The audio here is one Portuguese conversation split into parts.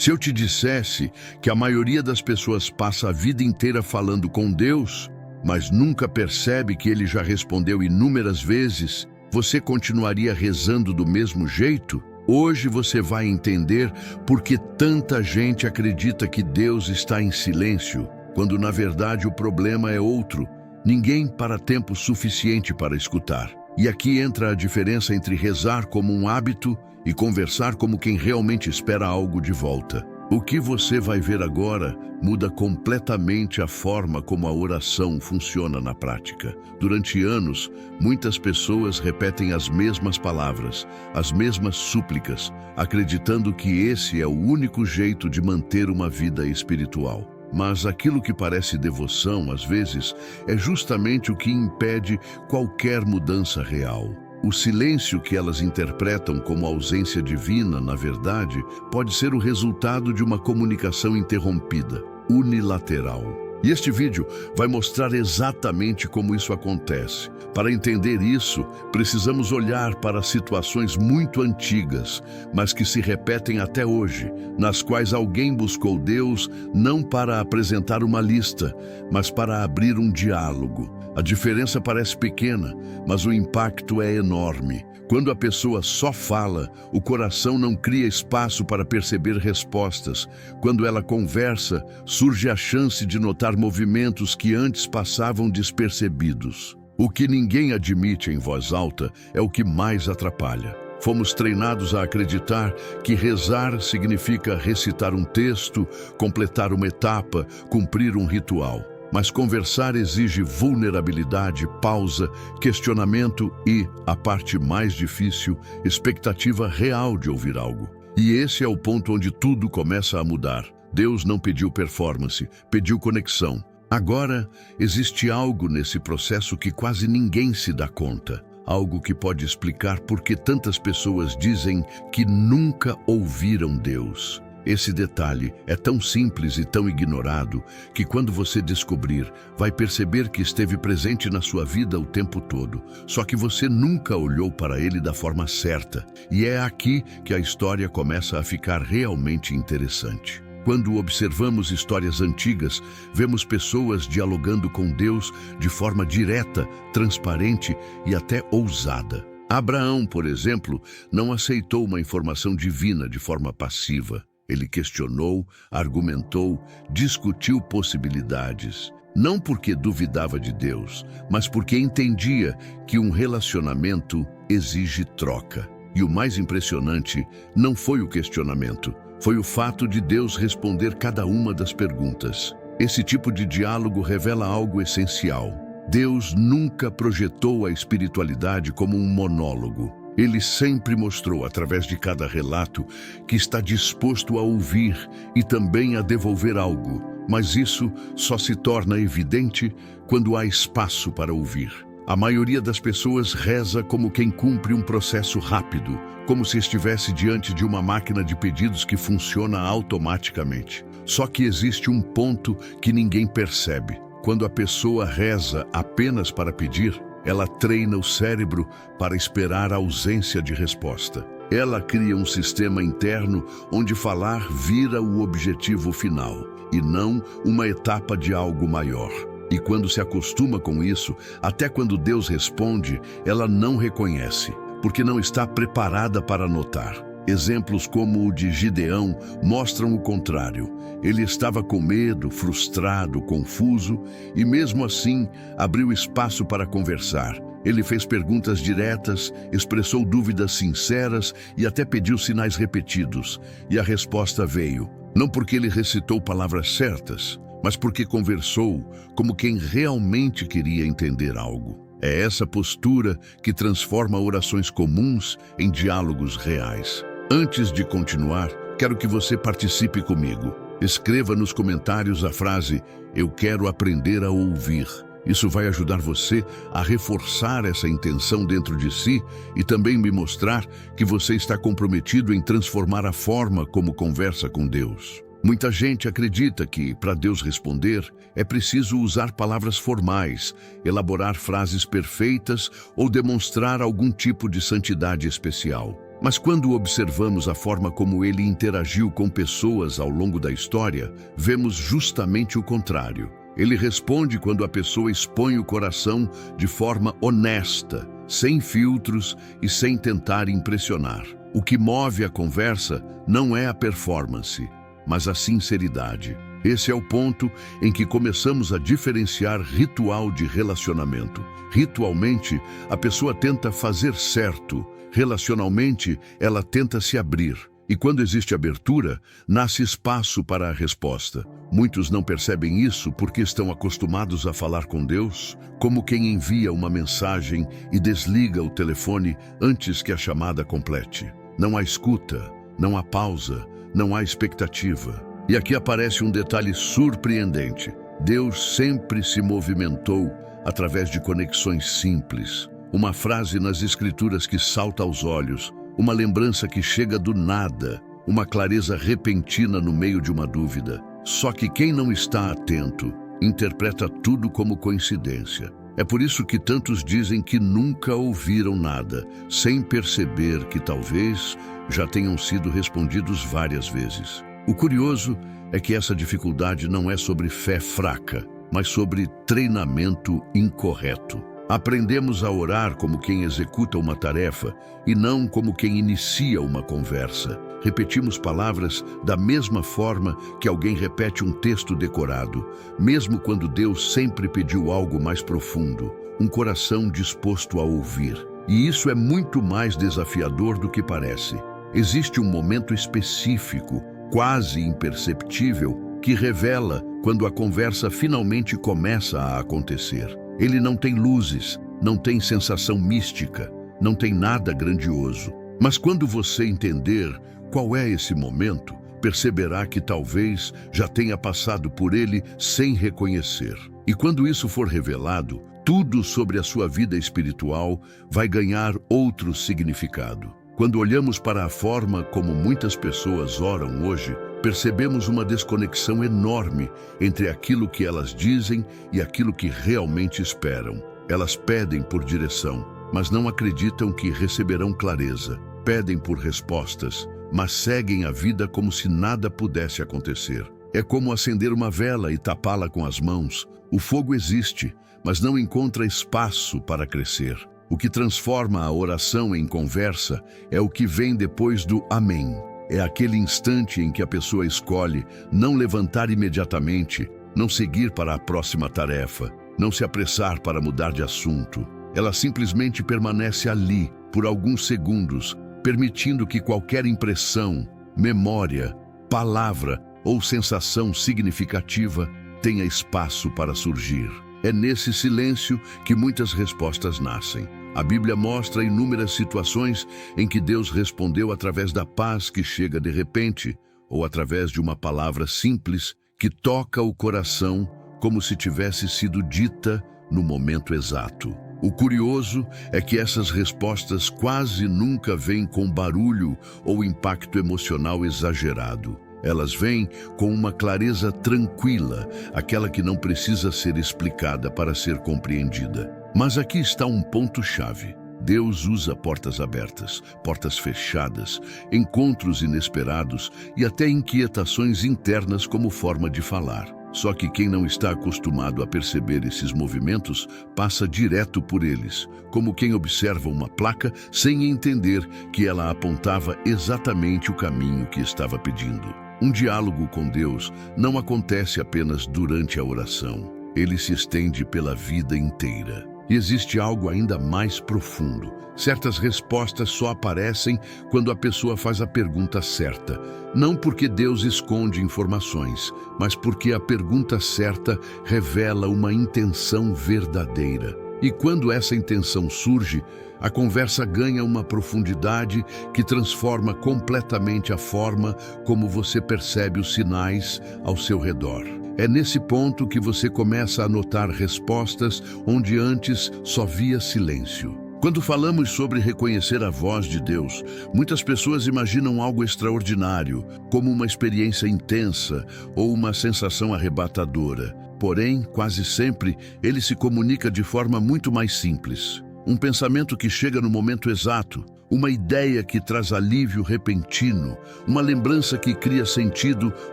Se eu te dissesse que a maioria das pessoas passa a vida inteira falando com Deus, mas nunca percebe que Ele já respondeu inúmeras vezes, você continuaria rezando do mesmo jeito? Hoje você vai entender por que tanta gente acredita que Deus está em silêncio, quando na verdade o problema é outro. Ninguém para tempo suficiente para escutar. E aqui entra a diferença entre rezar como um hábito e conversar como quem realmente espera algo de volta. O que você vai ver agora muda completamente a forma como a oração funciona na prática. Durante anos, muitas pessoas repetem as mesmas palavras, as mesmas súplicas, acreditando que esse é o único jeito de manter uma vida espiritual. Mas aquilo que parece devoção, às vezes, é justamente o que impede qualquer mudança real. O silêncio que elas interpretam como ausência divina, na verdade, pode ser o resultado de uma comunicação interrompida, unilateral. E este vídeo vai mostrar exatamente como isso acontece. Para entender isso, precisamos olhar para situações muito antigas, mas que se repetem até hoje, nas quais alguém buscou Deus não para apresentar uma lista, mas para abrir um diálogo. A diferença parece pequena, mas o impacto é enorme. Quando a pessoa só fala, o coração não cria espaço para perceber respostas. Quando ela conversa, surge a chance de notar movimentos que antes passavam despercebidos. O que ninguém admite em voz alta é o que mais atrapalha. Fomos treinados a acreditar que rezar significa recitar um texto, completar uma etapa, cumprir um ritual. Mas conversar exige vulnerabilidade, pausa, questionamento e, a parte mais difícil, expectativa real de ouvir algo. E esse é o ponto onde tudo começa a mudar. Deus não pediu performance, pediu conexão. Agora, existe algo nesse processo que quase ninguém se dá conta. Algo que pode explicar por que tantas pessoas dizem que nunca ouviram Deus. Esse detalhe é tão simples e tão ignorado que quando você descobrir, vai perceber que esteve presente na sua vida o tempo todo. Só que você nunca olhou para ele da forma certa. E é aqui que a história começa a ficar realmente interessante. Quando observamos histórias antigas, vemos pessoas dialogando com Deus de forma direta, transparente e até ousada. Abraão, por exemplo, não aceitou uma informação divina de forma passiva. Ele questionou, argumentou, discutiu possibilidades. Não porque duvidava de Deus, mas porque entendia que um relacionamento exige troca. E o mais impressionante não foi o questionamento, foi o fato de Deus responder cada uma das perguntas. Esse tipo de diálogo revela algo essencial. Deus nunca projetou a espiritualidade como um monólogo. Ele sempre mostrou, através de cada relato, que está disposto a ouvir e também a devolver algo. Mas isso só se torna evidente quando há espaço para ouvir. A maioria das pessoas reza como quem cumpre um processo rápido, como se estivesse diante de uma máquina de pedidos que funciona automaticamente. Só que existe um ponto que ninguém percebe. Quando a pessoa reza apenas para pedir, ela treina o cérebro para esperar a ausência de resposta. Ela cria um sistema interno onde falar vira o objetivo final, e não uma etapa de algo maior. E quando se acostuma com isso, até quando Deus responde, ela não reconhece, porque não está preparada para notar. Exemplos como o de Gideão mostram o contrário. Ele estava com medo, frustrado, confuso e mesmo assim abriu espaço para conversar. Ele fez perguntas diretas, expressou dúvidas sinceras e até pediu sinais repetidos. E a resposta veio, não porque ele recitou palavras certas, mas porque conversou como quem realmente queria entender algo. É essa postura que transforma orações comuns em diálogos reais. Antes de continuar, quero que você participe comigo. Escreva nos comentários a frase "Eu quero aprender a ouvir". Isso vai ajudar você a reforçar essa intenção dentro de si e também me mostrar que você está comprometido em transformar a forma como conversa com Deus. Muita gente acredita que, para Deus responder, é preciso usar palavras formais, elaborar frases perfeitas ou demonstrar algum tipo de santidade especial. Mas quando observamos a forma como ele interagiu com pessoas ao longo da história, vemos justamente o contrário. Ele responde quando a pessoa expõe o coração de forma honesta, sem filtros e sem tentar impressionar. O que move a conversa não é a performance, mas a sinceridade. Esse é o ponto em que começamos a diferenciar ritual de relacionamento. Ritualmente, a pessoa tenta fazer certo. Relacionalmente, ela tenta se abrir. E quando existe abertura, nasce espaço para a resposta. Muitos não percebem isso porque estão acostumados a falar com Deus, como quem envia uma mensagem e desliga o telefone antes que a chamada complete. Não há escuta, não há pausa, não há expectativa. E aqui aparece um detalhe surpreendente. Deus sempre se movimentou através de conexões simples. Uma frase nas Escrituras que salta aos olhos, uma lembrança que chega do nada, uma clareza repentina no meio de uma dúvida. Só que quem não está atento interpreta tudo como coincidência. É por isso que tantos dizem que nunca ouviram nada, sem perceber que talvez já tenham sido respondidos várias vezes. O curioso é que essa dificuldade não é sobre fé fraca, mas sobre treinamento incorreto. Aprendemos a orar como quem executa uma tarefa e não como quem inicia uma conversa. Repetimos palavras da mesma forma que alguém repete um texto decorado, mesmo quando Deus sempre pediu algo mais profundo, um coração disposto a ouvir. E isso é muito mais desafiador do que parece. Existe um momento específico, quase imperceptível, que revela quando a conversa finalmente começa a acontecer. Ele não tem luzes, não tem sensação mística, não tem nada grandioso. Mas quando você entender qual é esse momento, perceberá que talvez já tenha passado por ele sem reconhecer. E quando isso for revelado, tudo sobre a sua vida espiritual vai ganhar outro significado. Quando olhamos para a forma como muitas pessoas oram hoje, percebemos uma desconexão enorme entre aquilo que elas dizem e aquilo que realmente esperam. Elas pedem por direção, mas não acreditam que receberão clareza. Pedem por respostas, mas seguem a vida como se nada pudesse acontecer. É como acender uma vela e tapá-la com as mãos. O fogo existe, mas não encontra espaço para crescer. O que transforma a oração em conversa é o que vem depois do amém. É aquele instante em que a pessoa escolhe não levantar imediatamente, não seguir para a próxima tarefa, não se apressar para mudar de assunto. Ela simplesmente permanece ali por alguns segundos, permitindo que qualquer impressão, memória, palavra ou sensação significativa tenha espaço para surgir. É nesse silêncio que muitas respostas nascem. A Bíblia mostra inúmeras situações em que Deus respondeu através da paz que chega de repente, ou através de uma palavra simples que toca o coração como se tivesse sido dita no momento exato. O curioso é que essas respostas quase nunca vêm com barulho ou impacto emocional exagerado. Elas vêm com uma clareza tranquila, aquela que não precisa ser explicada para ser compreendida. Mas aqui está um ponto-chave. Deus usa portas abertas, portas fechadas, encontros inesperados e até inquietações internas como forma de falar. Só que quem não está acostumado a perceber esses movimentos passa direto por eles, como quem observa uma placa sem entender que ela apontava exatamente o caminho que estava pedindo. Um diálogo com Deus não acontece apenas durante a oração. Ele se estende pela vida inteira. E existe algo ainda mais profundo. Certas respostas só aparecem quando a pessoa faz a pergunta certa. Não porque Deus esconde informações, mas porque a pergunta certa revela uma intenção verdadeira. E quando essa intenção surge, a conversa ganha uma profundidade que transforma completamente a forma como você percebe os sinais ao seu redor. É nesse ponto que você começa a notar respostas onde antes só via silêncio. Quando falamos sobre reconhecer a voz de Deus, muitas pessoas imaginam algo extraordinário, como uma experiência intensa ou uma sensação arrebatadora. Porém, quase sempre, ele se comunica de forma muito mais simples. Um pensamento que chega no momento exato, uma ideia que traz alívio repentino, uma lembrança que cria sentido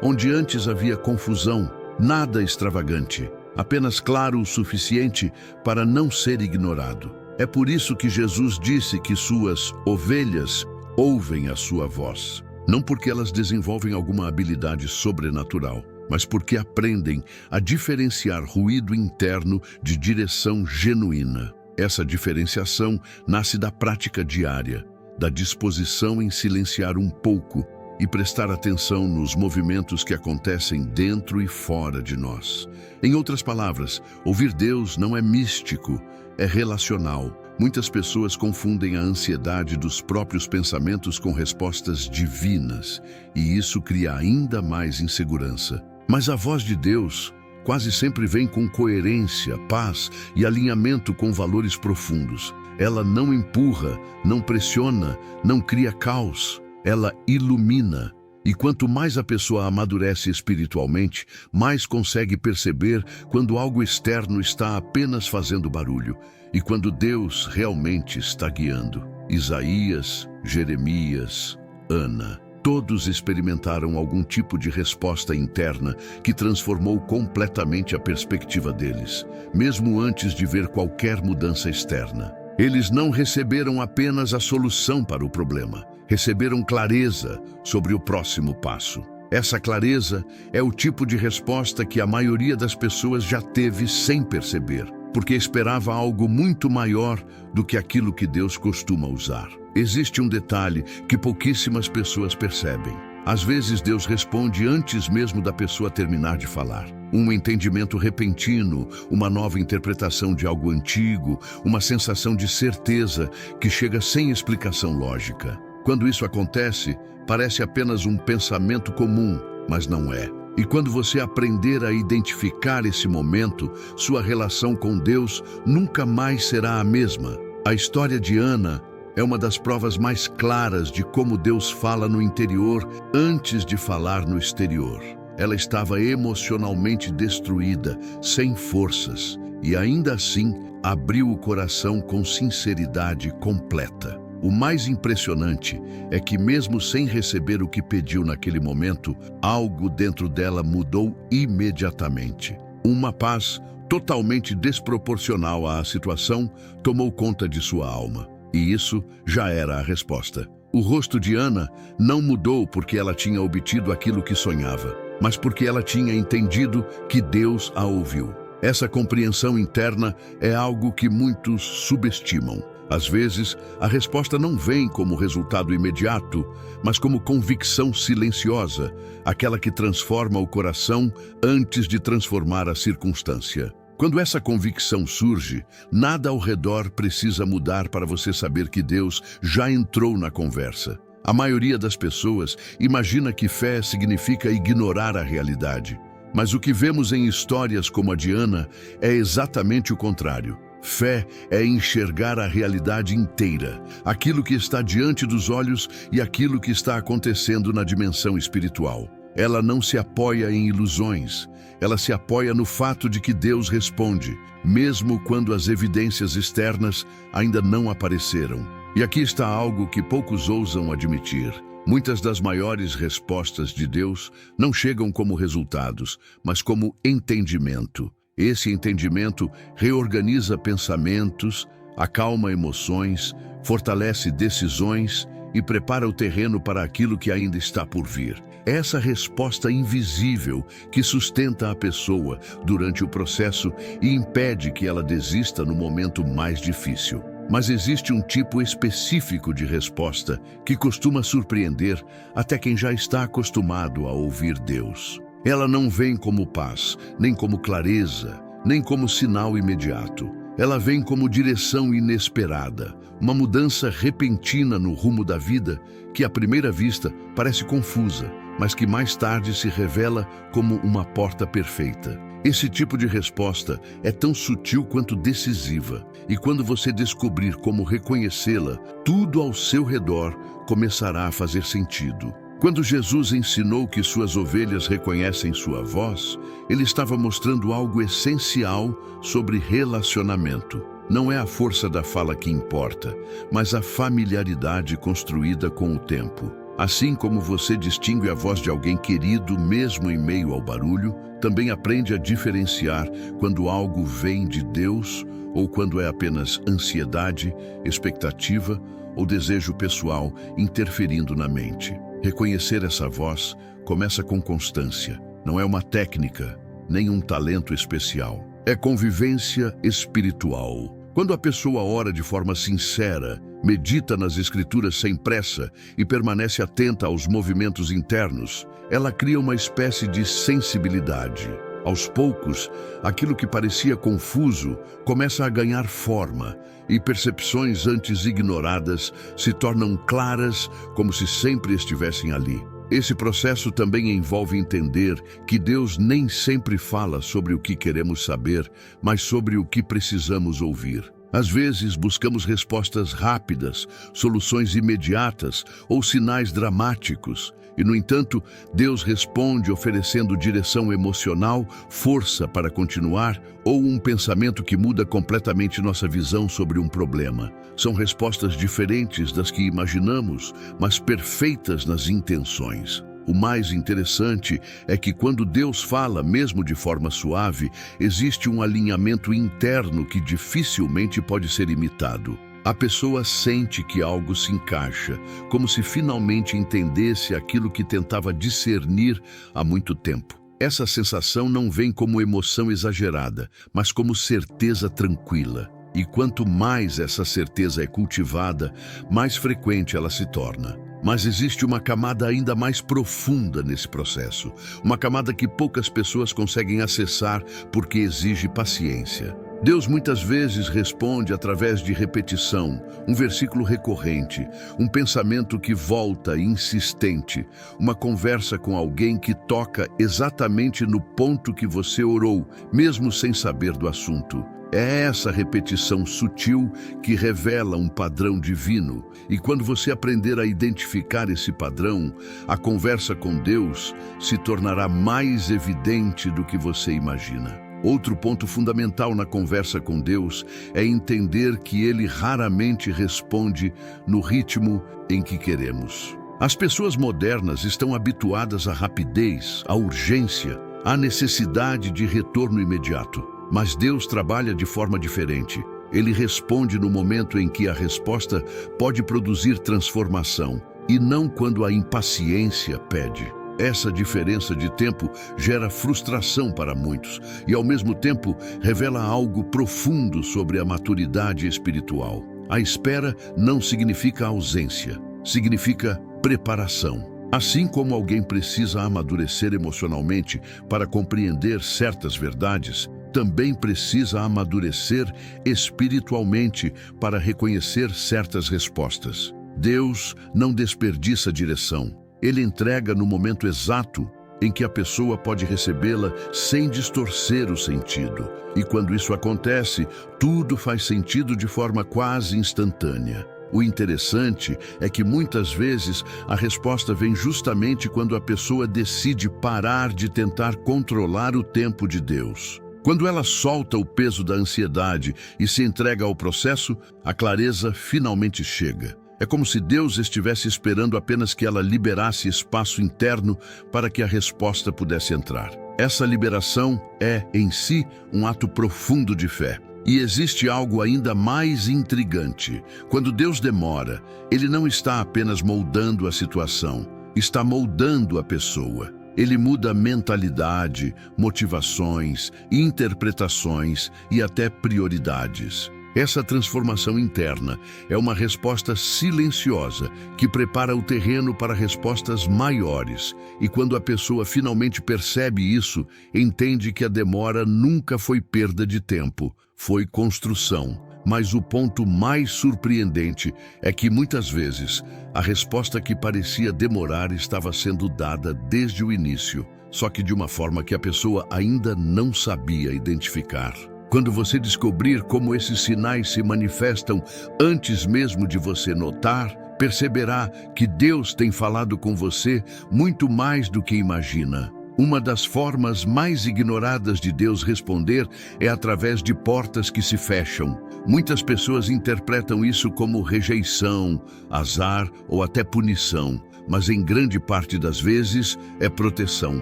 onde antes havia confusão. Nada extravagante, apenas claro o suficiente para não ser ignorado. É por isso que Jesus disse que suas ovelhas ouvem a sua voz. Não porque elas desenvolvem alguma habilidade sobrenatural, mas porque aprendem a diferenciar ruído interno de direção genuína. Essa diferenciação nasce da prática diária, da disposição em silenciar um pouco e prestar atenção nos movimentos que acontecem dentro e fora de nós. Em outras palavras, ouvir Deus não é místico, é relacional. Muitas pessoas confundem a ansiedade dos próprios pensamentos com respostas divinas, e isso cria ainda mais insegurança. Mas a voz de Deus quase sempre vem com coerência, paz e alinhamento com valores profundos. Ela não empurra, não pressiona, não cria caos. Ela ilumina. E quanto mais a pessoa amadurece espiritualmente, mais consegue perceber quando algo externo está apenas fazendo barulho e quando Deus realmente está guiando. Isaías, Jeremias, Ana, todos experimentaram algum tipo de resposta interna que transformou completamente a perspectiva deles, mesmo antes de ver qualquer mudança externa. Eles não receberam apenas a solução para o problema, receberam clareza sobre o próximo passo. Essa clareza é o tipo de resposta que a maioria das pessoas já teve sem perceber, porque esperava algo muito maior do que aquilo que Deus costuma usar. Existe um detalhe que pouquíssimas pessoas percebem. Às vezes Deus responde antes mesmo da pessoa terminar de falar. Um entendimento repentino, uma nova interpretação de algo antigo, uma sensação de certeza que chega sem explicação lógica. Quando isso acontece, parece apenas um pensamento comum, mas não é. E quando você aprender a identificar esse momento, sua relação com Deus nunca mais será a mesma. A história de Ana é uma das provas mais claras de como Deus fala no interior antes de falar no exterior. Ela estava emocionalmente destruída, sem forças, e ainda assim abriu o coração com sinceridade completa. O mais impressionante é que, mesmo sem receber o que pediu naquele momento, algo dentro dela mudou imediatamente. Uma paz totalmente desproporcional à situação tomou conta de sua alma. E isso já era a resposta. O rosto de Ana não mudou porque ela tinha obtido aquilo que sonhava, mas porque ela tinha entendido que Deus a ouviu. Essa compreensão interna é algo que muitos subestimam. Às vezes, a resposta não vem como resultado imediato, mas como convicção silenciosa, aquela que transforma o coração antes de transformar a circunstância. Quando essa convicção surge, nada ao redor precisa mudar para você saber que Deus já entrou na conversa. A maioria das pessoas imagina que fé significa ignorar a realidade. Mas o que vemos em histórias como a de Ana é exatamente o contrário. Fé é enxergar a realidade inteira, aquilo que está diante dos olhos e aquilo que está acontecendo na dimensão espiritual. Ela não se apoia em ilusões, ela se apoia no fato de que Deus responde, mesmo quando as evidências externas ainda não apareceram. E aqui está algo que poucos ousam admitir. Muitas das maiores respostas de Deus não chegam como resultados, mas como entendimento. Esse entendimento reorganiza pensamentos, acalma emoções, fortalece decisões e prepara o terreno para aquilo que ainda está por vir. É essa resposta invisível que sustenta a pessoa durante o processo e impede que ela desista no momento mais difícil. Mas existe um tipo específico de resposta que costuma surpreender até quem já está acostumado a ouvir Deus. Ela não vem como paz, nem como clareza, nem como sinal imediato. Ela vem como direção inesperada, uma mudança repentina no rumo da vida que, à primeira vista, parece confusa, mas que mais tarde se revela como uma porta perfeita. Esse tipo de resposta é tão sutil quanto decisiva, e quando você descobrir como reconhecê-la, tudo ao seu redor começará a fazer sentido. Quando Jesus ensinou que suas ovelhas reconhecem sua voz, ele estava mostrando algo essencial sobre relacionamento. Não é a força da fala que importa, mas a familiaridade construída com o tempo. Assim como você distingue a voz de alguém querido mesmo em meio ao barulho, também aprende a diferenciar quando algo vem de Deus ou quando é apenas ansiedade, expectativa ou desejo pessoal interferindo na mente. Reconhecer essa voz começa com constância. Não é uma técnica, nem um talento especial. É convivência espiritual. Quando a pessoa ora de forma sincera, medita nas Escrituras sem pressa e permanece atenta aos movimentos internos, ela cria uma espécie de sensibilidade. Aos poucos, aquilo que parecia confuso começa a ganhar forma e percepções antes ignoradas se tornam claras como se sempre estivessem ali. Esse processo também envolve entender que Deus nem sempre fala sobre o que queremos saber, mas sobre o que precisamos ouvir. Às vezes, buscamos respostas rápidas, soluções imediatas ou sinais dramáticos. E, no entanto, Deus responde oferecendo direção emocional, força para continuar ou um pensamento que muda completamente nossa visão sobre um problema. São respostas diferentes das que imaginamos, mas perfeitas nas intenções. O mais interessante é que quando Deus fala, mesmo de forma suave, existe um alinhamento interno que dificilmente pode ser imitado. A pessoa sente que algo se encaixa, como se finalmente entendesse aquilo que tentava discernir há muito tempo. Essa sensação não vem como emoção exagerada, mas como certeza tranquila. E quanto mais essa certeza é cultivada, mais frequente ela se torna. Mas existe uma camada ainda mais profunda nesse processo, uma camada que poucas pessoas conseguem acessar porque exige paciência. Deus muitas vezes responde através de repetição, um versículo recorrente, um pensamento que volta insistente, uma conversa com alguém que toca exatamente no ponto que você orou, mesmo sem saber do assunto. É essa repetição sutil que revela um padrão divino, e quando você aprender a identificar esse padrão, a conversa com Deus se tornará mais evidente do que você imagina. Outro ponto fundamental na conversa com Deus é entender que Ele raramente responde no ritmo em que queremos. As pessoas modernas estão habituadas à rapidez, à urgência, à necessidade de retorno imediato. Mas Deus trabalha de forma diferente. Ele responde no momento em que a resposta pode produzir transformação, e não quando a impaciência pede. Essa diferença de tempo gera frustração para muitos e, ao mesmo tempo, revela algo profundo sobre a maturidade espiritual. A espera não significa ausência, significa preparação. Assim como alguém precisa amadurecer emocionalmente para compreender certas verdades, também precisa amadurecer espiritualmente para reconhecer certas respostas. Deus não desperdiça direção. Ele entrega no momento exato em que a pessoa pode recebê-la sem distorcer o sentido. E quando isso acontece, tudo faz sentido de forma quase instantânea. O interessante é que muitas vezes a resposta vem justamente quando a pessoa decide parar de tentar controlar o tempo de Deus. Quando ela solta o peso da ansiedade e se entrega ao processo, a clareza finalmente chega. É como se Deus estivesse esperando apenas que ela liberasse espaço interno para que a resposta pudesse entrar. Essa liberação é, em si, um ato profundo de fé. E existe algo ainda mais intrigante. Quando Deus demora, Ele não está apenas moldando a situação, está moldando a pessoa. Ele muda mentalidade, motivações, interpretações e até prioridades. Essa transformação interna é uma resposta silenciosa que prepara o terreno para respostas maiores. E quando a pessoa finalmente percebe isso, entende que a demora nunca foi perda de tempo, foi construção. Mas o ponto mais surpreendente é que muitas vezes a resposta que parecia demorar estava sendo dada desde o início, só que de uma forma que a pessoa ainda não sabia identificar. Quando você descobrir como esses sinais se manifestam antes mesmo de você notar, perceberá que Deus tem falado com você muito mais do que imagina. Uma das formas mais ignoradas de Deus responder é através de portas que se fecham. Muitas pessoas interpretam isso como rejeição, azar ou até punição, mas em grande parte das vezes é proteção.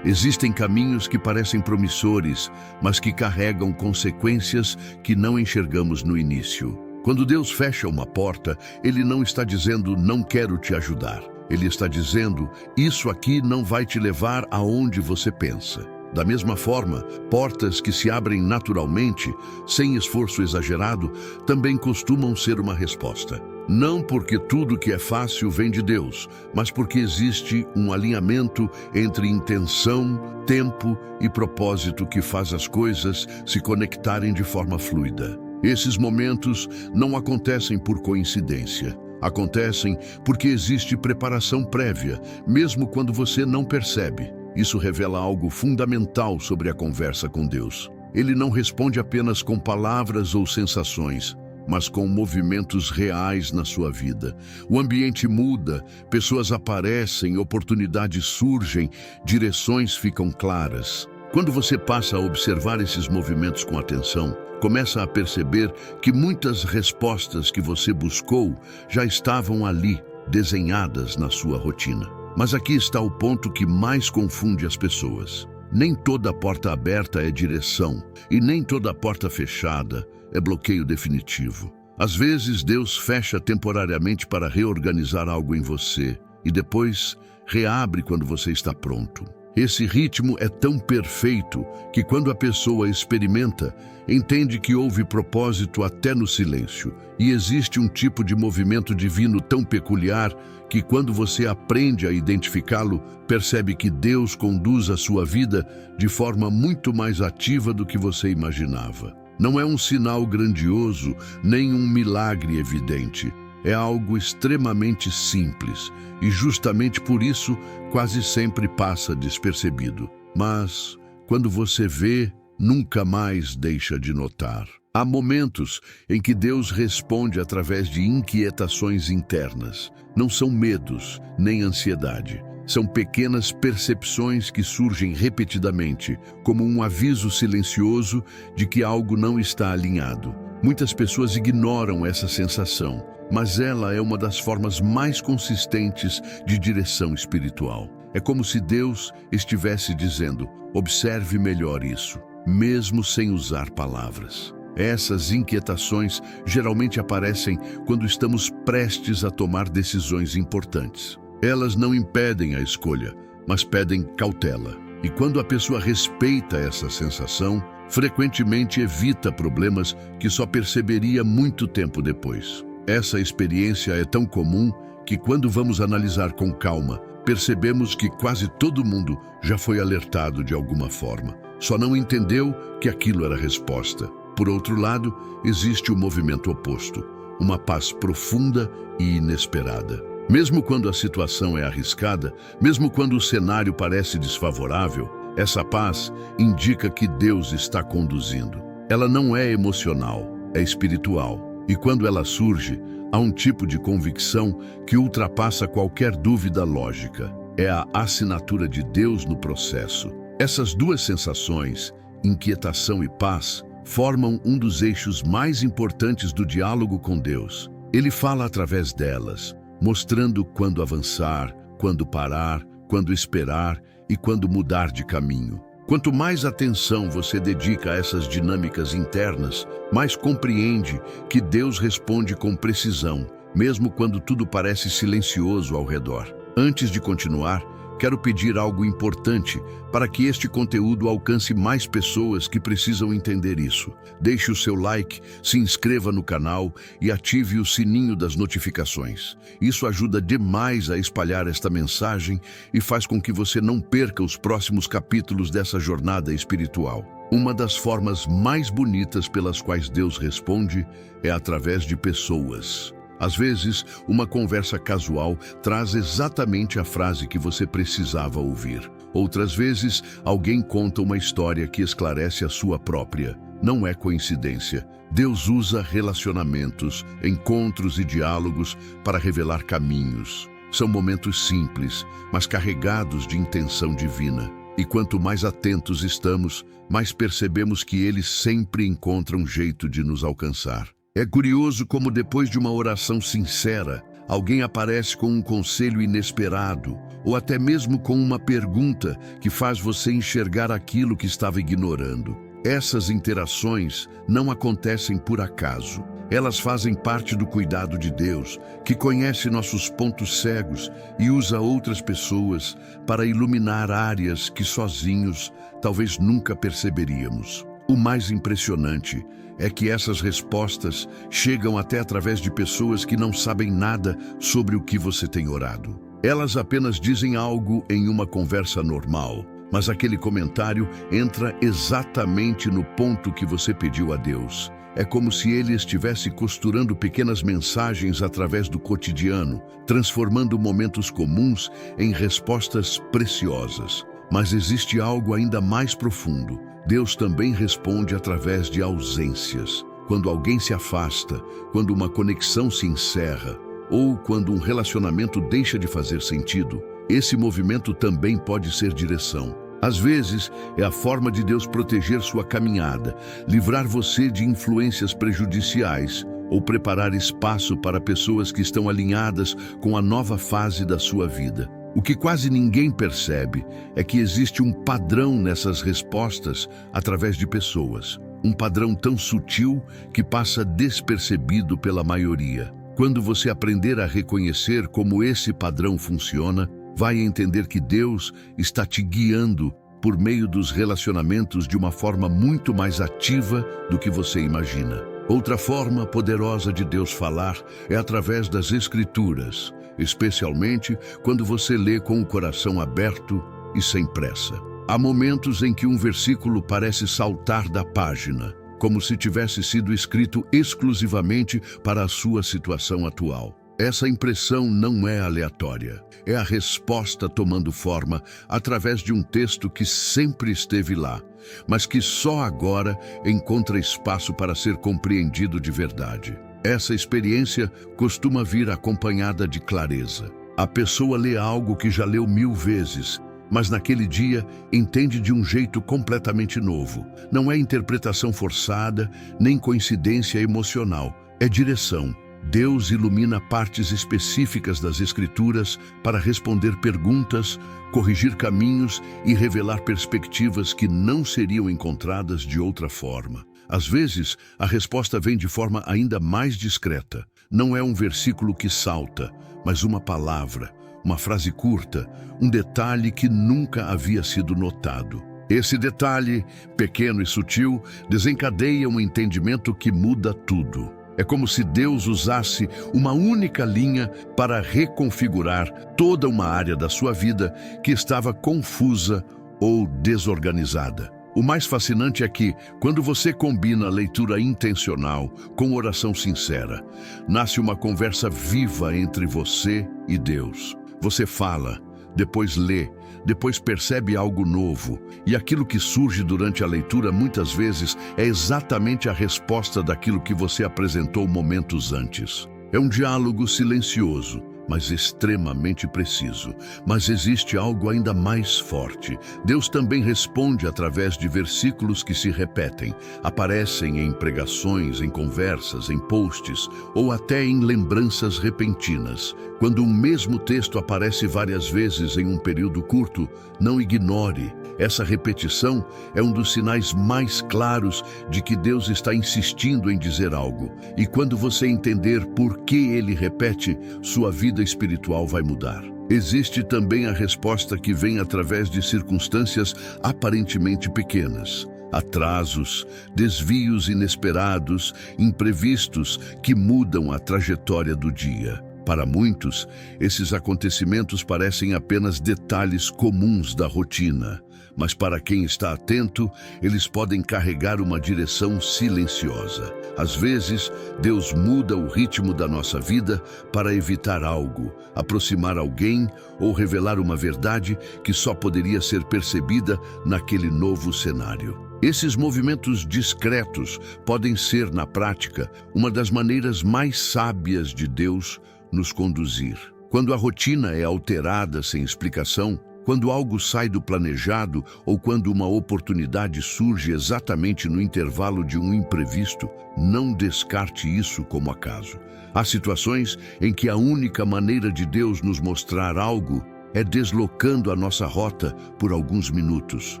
Existem caminhos que parecem promissores, mas que carregam consequências que não enxergamos no início. Quando Deus fecha uma porta, Ele não está dizendo, não quero te ajudar. Ele está dizendo, isso aqui não vai te levar aonde você pensa. Da mesma forma, portas que se abrem naturalmente, sem esforço exagerado, também costumam ser uma resposta. Não porque tudo que é fácil vem de Deus, mas porque existe um alinhamento entre intenção, tempo e propósito que faz as coisas se conectarem de forma fluida. Esses momentos não acontecem por coincidência. Acontecem porque existe preparação prévia, mesmo quando você não percebe. Isso revela algo fundamental sobre a conversa com Deus. Ele não responde apenas com palavras ou sensações, mas com movimentos reais na sua vida. O ambiente muda, pessoas aparecem, oportunidades surgem, direções ficam claras. Quando você passa a observar esses movimentos com atenção, começa a perceber que muitas respostas que você buscou já estavam ali, desenhadas na sua rotina. Mas aqui está o ponto que mais confunde as pessoas. Nem toda porta aberta é direção, e nem toda porta fechada é bloqueio definitivo. Às vezes, Deus fecha temporariamente para reorganizar algo em você, e depois reabre quando você está pronto. Esse ritmo é tão perfeito que quando a pessoa experimenta, entende que houve propósito até no silêncio. E existe um tipo de movimento divino tão peculiar que quando você aprende a identificá-lo, percebe que Deus conduz a sua vida de forma muito mais ativa do que você imaginava. Não é um sinal grandioso, nem um milagre evidente. É algo extremamente simples e justamente por isso quase sempre passa despercebido. Mas, quando você vê, nunca mais deixa de notar. Há momentos em que Deus responde através de inquietações internas. Não são medos, nem ansiedade. São pequenas percepções que surgem repetidamente, como um aviso silencioso de que algo não está alinhado. Muitas pessoas ignoram essa sensação, mas ela é uma das formas mais consistentes de direção espiritual. É como se Deus estivesse dizendo, observe melhor isso, mesmo sem usar palavras. Essas inquietações geralmente aparecem quando estamos prestes a tomar decisões importantes. Elas não impedem a escolha, mas pedem cautela. E quando a pessoa respeita essa sensação, frequentemente evita problemas que só perceberia muito tempo depois. Essa experiência é tão comum que quando vamos analisar com calma, percebemos que quase todo mundo já foi alertado de alguma forma. Só não entendeu que aquilo era resposta. Por outro lado, existe o movimento oposto, uma paz profunda e inesperada. Mesmo quando a situação é arriscada, mesmo quando o cenário parece desfavorável, essa paz indica que Deus está conduzindo. Ela não é emocional, é espiritual. E quando ela surge, há um tipo de convicção que ultrapassa qualquer dúvida lógica. É a assinatura de Deus no processo. Essas duas sensações, inquietação e paz, formam um dos eixos mais importantes do diálogo com Deus. Ele fala através delas, mostrando quando avançar, quando parar, quando esperar e quando mudar de caminho. Quanto mais atenção você dedica a essas dinâmicas internas, mais compreende que Deus responde com precisão, mesmo quando tudo parece silencioso ao redor. Antes de continuar, quero pedir algo importante para que este conteúdo alcance mais pessoas que precisam entender isso. Deixe o seu like, se inscreva no canal e ative o sininho das notificações. Isso ajuda demais a espalhar esta mensagem e faz com que você não perca os próximos capítulos dessa jornada espiritual. Uma das formas mais bonitas pelas quais Deus responde é através de pessoas. Às vezes, uma conversa casual traz exatamente a frase que você precisava ouvir. Outras vezes, alguém conta uma história que esclarece a sua própria. Não é coincidência. Deus usa relacionamentos, encontros e diálogos para revelar caminhos. São momentos simples, mas carregados de intenção divina. E quanto mais atentos estamos, mais percebemos que Ele sempre encontra um jeito de nos alcançar. É curioso como depois de uma oração sincera, alguém aparece com um conselho inesperado, ou até mesmo com uma pergunta que faz você enxergar aquilo que estava ignorando. Essas interações não acontecem por acaso. Elas fazem parte do cuidado de Deus, que conhece nossos pontos cegos e usa outras pessoas para iluminar áreas que sozinhos talvez nunca perceberíamos. O mais impressionante é que essas respostas chegam até através de pessoas que não sabem nada sobre o que você tem orado. Elas apenas dizem algo em uma conversa normal, mas aquele comentário entra exatamente no ponto que você pediu a Deus. É como se Ele estivesse costurando pequenas mensagens através do cotidiano, transformando momentos comuns em respostas preciosas. Mas existe algo ainda mais profundo. Deus também responde através de ausências. Quando alguém se afasta, quando uma conexão se encerra, ou quando um relacionamento deixa de fazer sentido, esse movimento também pode ser direção. Às vezes, é a forma de Deus proteger sua caminhada, livrar você de influências prejudiciais ou preparar espaço para pessoas que estão alinhadas com a nova fase da sua vida. O que quase ninguém percebe é que existe um padrão nessas respostas através de pessoas. Um padrão tão sutil que passa despercebido pela maioria. Quando você aprender a reconhecer como esse padrão funciona, vai entender que Deus está te guiando por meio dos relacionamentos de uma forma muito mais ativa do que você imagina. Outra forma poderosa de Deus falar é através das Escrituras, especialmente quando você lê com o coração aberto e sem pressa. Há momentos em que um versículo parece saltar da página, como se tivesse sido escrito exclusivamente para a sua situação atual. Essa impressão não é aleatória. É a resposta tomando forma através de um texto que sempre esteve lá, mas que só agora encontra espaço para ser compreendido de verdade. Essa experiência costuma vir acompanhada de clareza. A pessoa lê algo que já leu 1000 vezes, mas naquele dia entende de um jeito completamente novo. Não é interpretação forçada, nem coincidência emocional. É direção. Deus ilumina partes específicas das Escrituras para responder perguntas, corrigir caminhos e revelar perspectivas que não seriam encontradas de outra forma. Às vezes, a resposta vem de forma ainda mais discreta. Não é um versículo que salta, mas uma palavra, uma frase curta, um detalhe que nunca havia sido notado. Esse detalhe, pequeno e sutil, desencadeia um entendimento que muda tudo. É como se Deus usasse uma única linha para reconfigurar toda uma área da sua vida que estava confusa ou desorganizada. O mais fascinante é que, quando você combina leitura intencional com oração sincera, nasce uma conversa viva entre você e Deus. Você fala, depois lê, depois percebe algo novo, e aquilo que surge durante a leitura muitas vezes é exatamente a resposta daquilo que você apresentou momentos antes. É um diálogo silencioso, mas extremamente preciso. Mas existe algo ainda mais forte. Deus também responde através de versículos que se repetem, aparecem em pregações, em conversas, em posts ou até em lembranças repentinas. Quando um mesmo texto aparece várias vezes em um período curto, não ignore. Essa repetição é um dos sinais mais claros de que Deus está insistindo em dizer algo. E quando você entender por que Ele repete, sua vida espiritual vai mudar. Existe também a resposta que vem através de circunstâncias aparentemente pequenas. Atrasos, desvios inesperados, imprevistos que mudam a trajetória do dia. Para muitos, esses acontecimentos parecem apenas detalhes comuns da rotina. Mas para quem está atento, eles podem carregar uma direção silenciosa. Às vezes, Deus muda o ritmo da nossa vida para evitar algo, aproximar alguém ou revelar uma verdade que só poderia ser percebida naquele novo cenário. Esses movimentos discretos podem ser, na prática, uma das maneiras mais sábias de Deus nos conduzir. Quando a rotina é alterada sem explicação, Quando algo sai do planejado ou quando uma oportunidade surge exatamente no intervalo de um imprevisto, não descarte isso como acaso. Há situações em que a única maneira de Deus nos mostrar algo é deslocando a nossa rota por alguns minutos.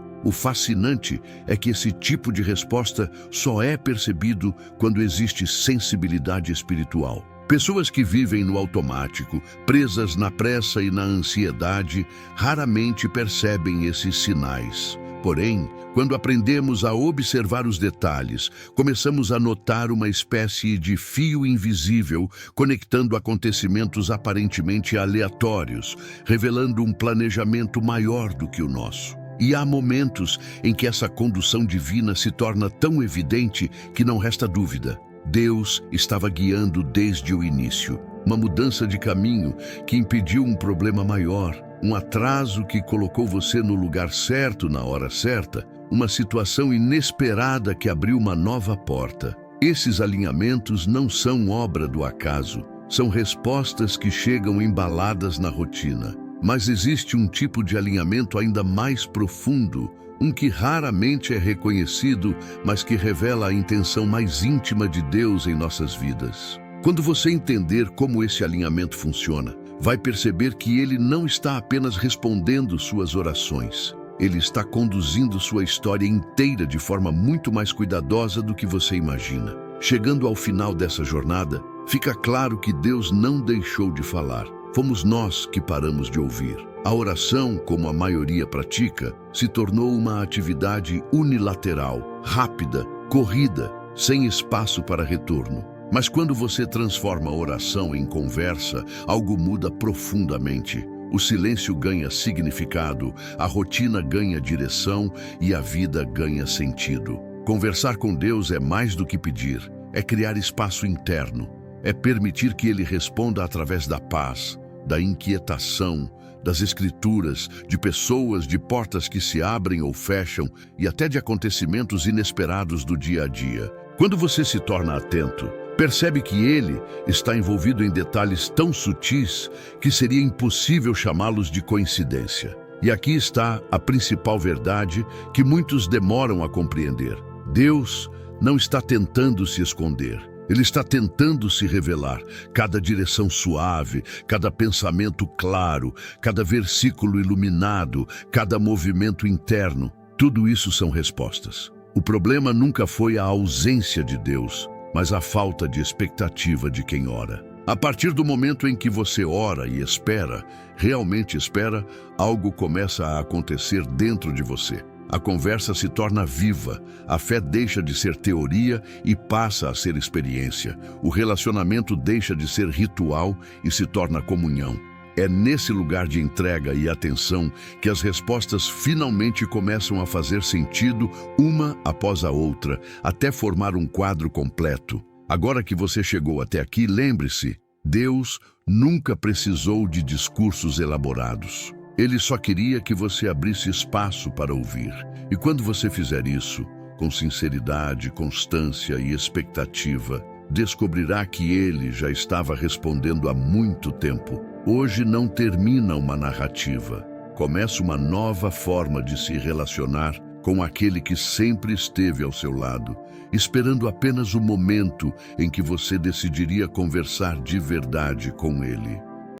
O fascinante é que esse tipo de resposta só é percebido quando existe sensibilidade espiritual. Pessoas que vivem no automático, presas na pressa e na ansiedade, raramente percebem esses sinais. Porém, quando aprendemos a observar os detalhes, começamos a notar uma espécie de fio invisível conectando acontecimentos aparentemente aleatórios, revelando um planejamento maior do que o nosso. E há momentos em que essa condução divina se torna tão evidente que não resta dúvida. Deus estava guiando desde o início. Uma mudança de caminho que impediu um problema maior, um atraso que colocou você no lugar certo na hora certa, uma situação inesperada que abriu uma nova porta. Esses alinhamentos não são obra do acaso, são respostas que chegam embaladas na rotina. Mas existe um tipo de alinhamento ainda mais profundo, um que raramente é reconhecido, mas que revela a intenção mais íntima de Deus em nossas vidas. Quando você entender como esse alinhamento funciona, vai perceber que Ele não está apenas respondendo suas orações. Ele está conduzindo sua história inteira de forma muito mais cuidadosa do que você imagina. Chegando ao final dessa jornada, fica claro que Deus não deixou de falar. Fomos nós que paramos de ouvir. A oração, como a maioria pratica, se tornou uma atividade unilateral, rápida, corrida, sem espaço para retorno. Mas quando você transforma a oração em conversa, algo muda profundamente. O silêncio ganha significado, a rotina ganha direção e a vida ganha sentido. Conversar com Deus é mais do que pedir, é criar espaço interno, é permitir que Ele responda através da paz, da inquietação, das escrituras, de pessoas, de portas que se abrem ou fecham e até de acontecimentos inesperados do dia a dia. Quando você se torna atento, percebe que Ele está envolvido em detalhes tão sutis que seria impossível chamá-los de coincidência. E aqui está a principal verdade que muitos demoram a compreender. Deus não está tentando se esconder. Ele está tentando se revelar. Cada direção suave, cada pensamento claro, cada versículo iluminado, cada movimento interno, tudo isso são respostas. O problema nunca foi a ausência de Deus, mas a falta de expectativa de quem ora. A partir do momento em que você ora e espera, realmente espera, algo começa a acontecer dentro de você. A conversa se torna viva, a fé deixa de ser teoria e passa a ser experiência. O relacionamento deixa de ser ritual e se torna comunhão. É nesse lugar de entrega e atenção que as respostas finalmente começam a fazer sentido, uma após a outra, até formar um quadro completo. Agora que você chegou até aqui, lembre-se, Deus nunca precisou de discursos elaborados. Ele só queria que você abrisse espaço para ouvir. E quando você fizer isso, com sinceridade, constância e expectativa, descobrirá que Ele já estava respondendo há muito tempo. Hoje não termina uma narrativa. Começa uma nova forma de se relacionar com aquele que sempre esteve ao seu lado, esperando apenas o momento em que você decidiria conversar de verdade com Ele.